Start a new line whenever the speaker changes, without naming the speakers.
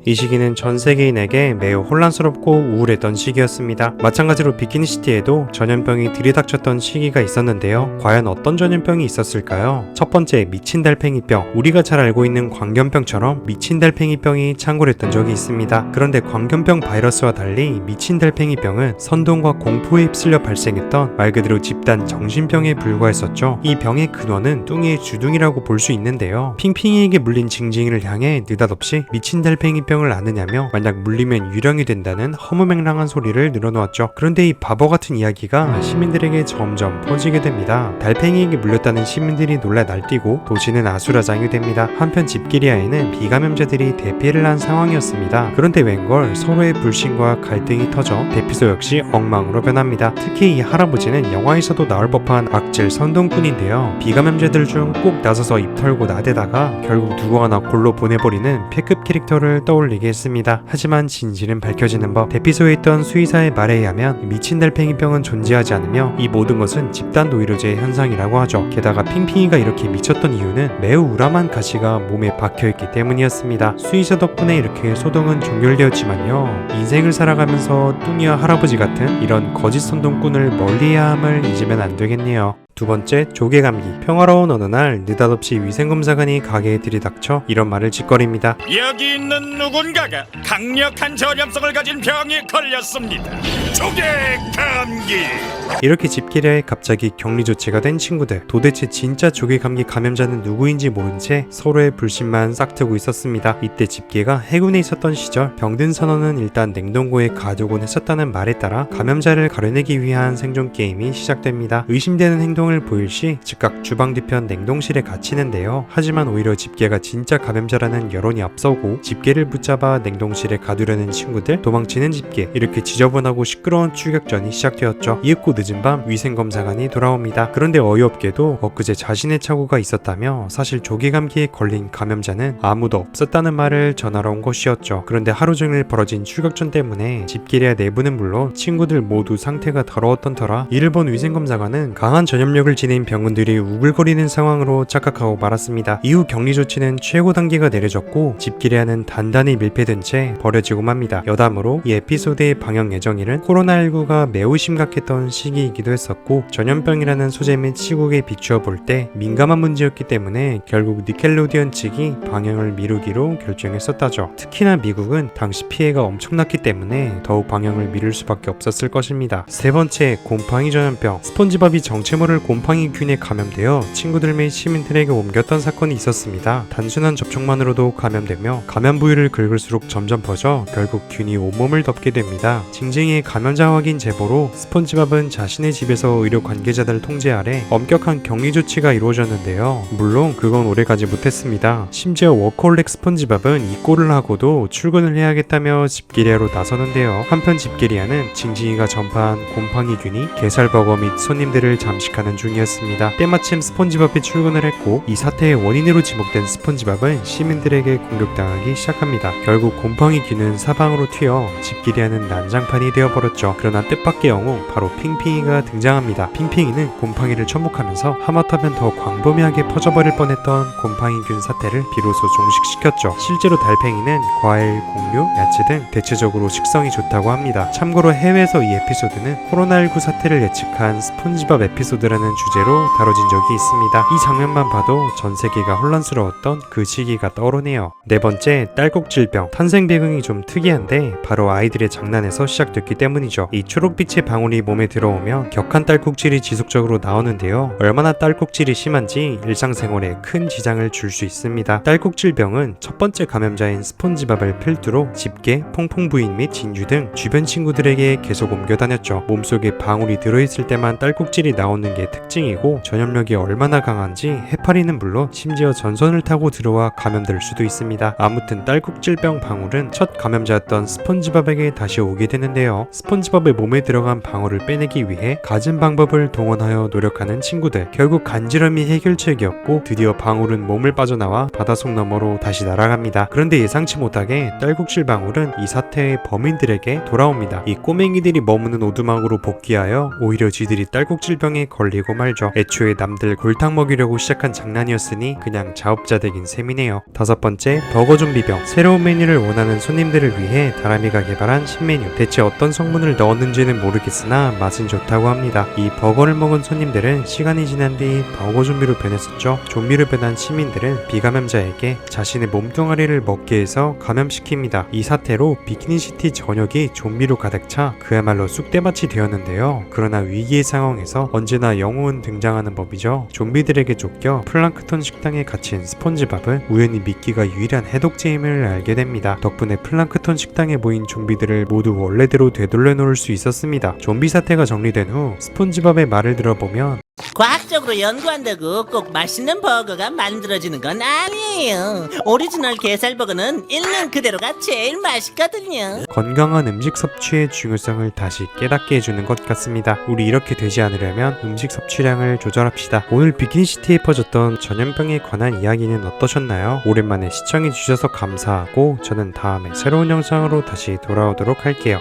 이 시기는 전 세계인에게 매우 혼란스럽고 우울했던 시기였습니다. 마찬가지로 비키니시티에도 전염병이 들이닥쳤던 시기가 있었는데요. 과연 어떤 전염병이 있었을까요? 첫 번째, 미친 달팽이병. 우리가 잘 알고 있는 광견병처럼 미친 달팽이병이 창궐했던 적이 있습니다. 그런데 광견병 바이러스와 달리 미친 달팽이병은 선동과 공포에 휩쓸려 발생했던 말 그대로 집단 정신병에 불과했었죠. 이 병의 근원은 뚱이의 주둥이라고 볼 수 있는데요. 핑핑이에게 물린 징징이를 향해 느닷없이 미친 달팽이병을 아느냐며 만약 물리면 유령이 된다는 허무맹랑한 소리를 늘어놓았죠. 그런데 이 바보 같은 이야기가 시민들에게 점점 퍼지게 됩니다. 달팽이에게 물렸다는 시민들이 놀라 날뛰고 도시는 아수라장이 됩니다. 한편 집기리아에는 비감염자들이 대피를 한 상황이었습니다. 그런데 웬걸 서로의 불신과 갈등이 터져 대피소 역시 엉망으로 변합니다. 특히 이 할아버지는 영화에서도 나올 법한 악질 선동꾼인데요. 비감염자들 중 꼭 나서서 입 털고 나대다가 결국 누구 하나 골로 보내버리는 패급 캐릭터를 떠올리게 했습니다. 하지만 진실은 밝혀지는 법. 대피소에 있던 수의사의 말에 의하면 미친 달팽이병은 존재하지 않으며 이 모든 것은 집단 노이로제의 현상이라고 하죠. 게다가 핑핑이가 이렇게 미쳤던 이유는 매우 우람한 가시가 몸에 박혀있기 때문이었습니다. 수의사 덕분에 이렇게 소동은 종결되었지만요. 인생을 살아가면서 뚱이와 할아버지 같은 이런 거짓 선동꾼을 멀리해야 함을 잊으면 안 되겠네요. 두 번째, 조개감기. 평화로운 어느 날 느닷없이 위생검사관이 가게에 들이닥쳐 이런 말을 짓거립니다.
여기 있는 누군가가 강력한 전염성을 가진 병에 걸렸습니다. 조개감기.
이렇게 집기리아에 갑자기 격리 조치가 된 친구들. 도대체 진짜 조개감기 감염자는 누구인지 모른 채 서로의 불신만 싹트고 있었습니다. 이때 집기가 해군에 있었던 시절 병든 선원은 일단 냉동고에 가두곤 했었다는 말에 따라 감염자를 가려내기 위한 생존 게임이 시작됩니다. 의심되는 행동을 보일 시 즉각 주방 뒤편 냉동실에 갇히는데요. 하지만 오히려 집게가 진짜 감염자라는 여론이 앞서고 집게를 붙잡아 냉동실에 가두려는 친구들, 도망치는 집게, 이렇게 지저분하고 시끄러운 추격전이 시작되었죠. 이윽고 늦은 밤 위생검사관이 돌아옵니다. 그런데 어이없게도 엊그제 자신의 착오가 있었다며 사실 조개감기에 걸린 감염자는 아무도 없었다는 말을 전하러 온 것이었죠. 그런데 하루 종일 벌어진 추격전 때문에 집기리아 내부는 물론 친구들 모두 상태가 더러웠던 터라 이를 본 위생검사관은 강한 전염력을 지닌 병원들이 우글거리는 상황으로 착각하고 말았습니다. 이후 격리 조치는 최고 단계가 내려졌고 집기리아는 단단히 밀폐된 채 버려지고 맙니다. 여담으로 이 에피소드의 방영 예정일은 코로나19가 매우 심각했던 시기이기도 했었고 전염병이라는 소재 및 시국에 비추어 볼 때 민감한 문제였기 때문에 결국 니켈로디언 측이 방영을 미루기로 결정했었다죠. 특히나 미국은 당시 피해가 엄청났기 때문에 더욱 방영을 미룰 수밖에 없었을 것입니다. 세 번째, 곰팡이 전염병. 스폰지밥이 정체모를 곰팡이균에 감염되어 친구들 및 시민들에게 옮겼던 사건이 있었습니다. 단순한 접촉만으로도 감염되며 감염 부위를 긁을수록 점점 퍼져 결국 균이 온몸을 덮게 됩니다. 징징이의 감염자 확인 제보로 스폰지밥은 자신의 집에서 의료 관계자들 통제 아래 엄격한 격리 조치가 이루어졌는데요. 물론 그건 오래가지 못했습니다. 심지어 워커홀릭 스폰지밥은 이 꼴을 하고도 출근을 해야겠다며 집기리아로 나서는데요. 한편 집기리아는 징징이가 전파한 곰팡이균이 게살버거 및 손님들을 잠식하는 중이었습니다. 때마침 스폰지밥이 출근을 했고 이 사태의 원인으로 지목된 스폰지밥은 시민들에게 공격당하기 시작합니다. 결국 곰팡이균은 사방으로 튀어 집기리아는 난장판이 되어버렸죠. 그러나 뜻밖의 영웅 바로 핑핑이가 등장합니다. 핑핑이는 곰팡이를 접목하면서 하마터면 더 광범위하게 퍼져버릴 뻔했던 곰팡이균 사태를 비로소 종식시켰죠. 실제로 달팽이는 과일, 곡류, 야채 등 대체적으로 식성이 좋다고 합니다. 참고로 해외에서 이 에피소드는 코로나19 사태를 예측한 스폰지밥 에피소드라는 주제로 다뤄진 적이 있습니다. 이 장면만 봐도 전 세계가 혼란스러웠던 그 시기가 떠오르네요. 네 번째, 딸꾹질병. 탄생 배경이 좀 특이한데 바로 아이들의 장난에서 시작됐기 때문이죠. 이 초록빛의 방울이 몸에 들어오면 격한 딸꾹질이 지속적으로 나오는데요. 얼마나 딸꾹질이 심한지 일상생활에 큰 지장을 줄 수 있습니다. 딸꾹질병은 첫 번째 감염자인 스폰지밥을 필두로 집게, 퐁퐁 부인 및 진주 등 주변 친구들에게 계속 옮겨 다녔죠. 몸속에 방울이 들어있을 때만 딸꾹질이 나오는 게 특징이고 전염력이 얼마나 강한지 해파리는 물론 심지어 전선을 타고 들어와 감염될 수도 있습니다. 아무튼 딸꾹질병 방울은 첫 감염자였던 스폰지밥에게 다시 오게 되는데요. 스폰지밥의 몸에 들어간 방어를 빼내기 위해 갖은 방법을 동원하여 노력하는 친구들. 결국 간지럼이 해결책이었고 드디어 방울은 몸을 빠져나와 바닷속 너머로 다시 날아갑니다. 그런데 예상치 못하게 딸꾹질 방울은 이 사태의 범인들에게 돌아옵니다. 이 꼬맹이들이 머무는 오두막으로 복귀하여 오히려 지들이 딸꾹질병에 걸리고 말죠. 애초에 남들 골탕 먹이려고 시작한 장난이었으니 그냥 자업자득인 셈이네요. 다섯 번째, 버거 좀비병. 새로운 메뉴를 원하는 손님들을 위해 다람이가 개발한 신메뉴. 대체 어떤 성분을 넣었는지는 모르겠으나 맛은 좋다고 합니다. 이 버거를 먹은 손님들은 시간이 지난 뒤 버거 좀비로 변했었죠. 좀비로 변한 시민들은 비감염자에게 자신의 몸뚱아리를 먹게 해서 감염시킵니다. 이 사태로 비키니시티 전역이 좀비로 가득 차 그야말로 쑥대밭이 되었는데요. 그러나 위기의 상황에서 언제나 영웅은 등장하는 법이죠. 좀비들에게 쫓겨 플랑크톤 식당에 갇힌 스폰지밥은 우연히 미끼가 유일한 해독제임을 알게 됩니다. 덕분에 플랑크톤 식당에 모인 좀비들을 모두 원래대로 되돌려 놓을 수 있었습니다. 좀비 사태가 정리된 후 스폰지밥의 말을 들어보면
과학적으로 연구한다고 꼭 맛있는 버거가 만들어지는 건 아니에요. 오리지널 게살버거는 있는 그대로가 제일 맛있거든요.
건강한 음식 섭취의 중요성을 다시 깨닫게 해주는 것 같습니다. 우리 이렇게 되지 않으려면 음식 섭취량을 조절합시다. 오늘 비키니시티에 퍼졌던 전염병에 관한 이야기는 어떠셨나요? 오랜만에 시청해주셔서 감사하고 저는 다음에 새로운 영상으로 다시 돌아오도록 할게요.